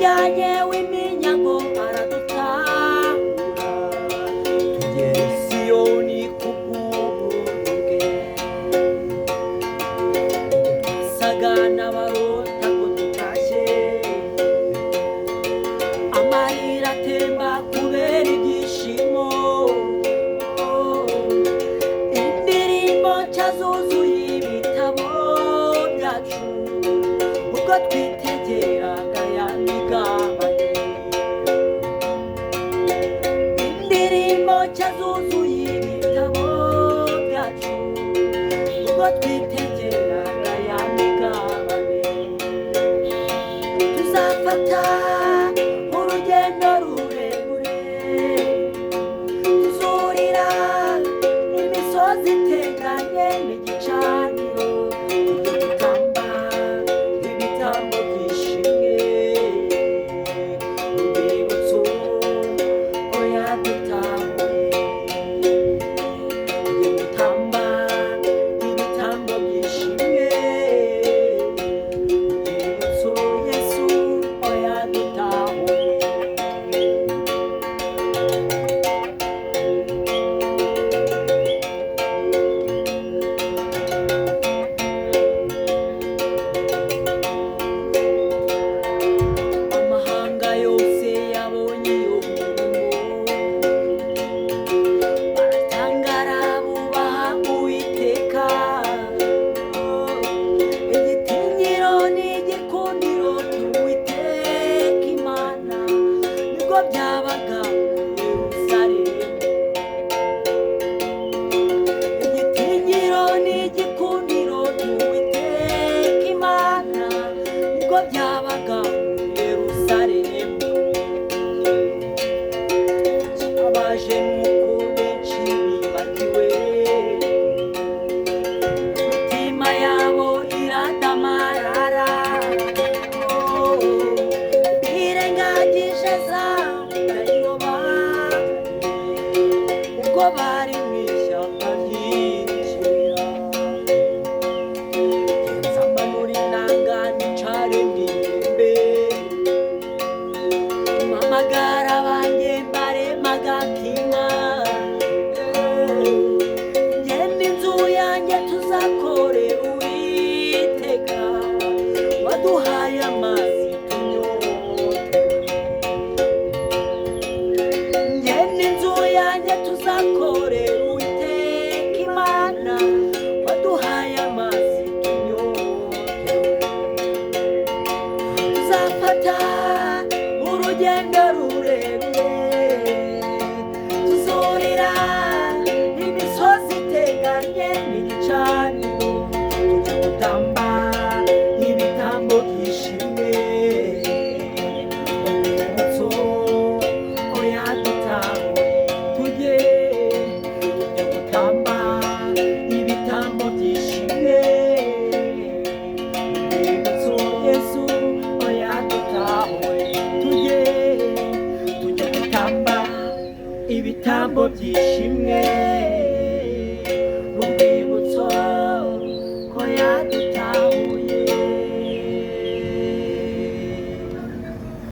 umujyanye w'iminyago aradutahura, tugere Siyoni kubw'ubuntu bwe. Twasaga n'abarota ko tutashye, amarira atemba kubera ibyishimo. Indirimbo nshya zuzuye ibitabo byacu, ubwo twitegeraga ya migabane. Indirimbo nshya zuzuye ibitabo byacu, ubwo twitegeraga ya migabane. Tuzafata urugendo rurerure, tuzurira imisozi iteganye n'igicaniro, tujye gutamba ibitambo byishimwe, urwibutso ko yadutahuye. Tujye gutamba ibitambo byishimwe, urwibutso Yesu ko yadutahuye. Amahanga yose yabonye iyo mirimo, baratangara bubaha Uwiteka. Igitinyiro n'igikundiro by'Uwiteka Imana nibwo byabaga muri Yerusalemu. Igitinyiro n'igikundiro by'Uwiteka Imana nibwo byabaga muri Yerusalemu. Abaje nuko benshi bibagiwe, imitima yabo iradamarara. Birengagije za ndahiro bahiye, ubwo bari mu ishyamba ry'ikibira. Nzamanura inanga nicare ndirimbe, mpamagara abanjye mbarema agatima. Njye n'inzu yanjye tuzakorera Uwiteka, waduhaye amazi tunyotewe. Njye n'inzu yanjye tuzakorera Uwiteka Imana, waduhaye amazi tunyotewe. Tuzafata urugendo rurerure, tuzurira imisozi iteganye n'igicaniro, tujye gutamba ibitambo byishimwe, urwibutso ko yadutahuye. Tujye gutamba ibitambo byishimwe, urwibutso Yesu ko yadutahuye. Tujye gutamba ibitambo byishimwe.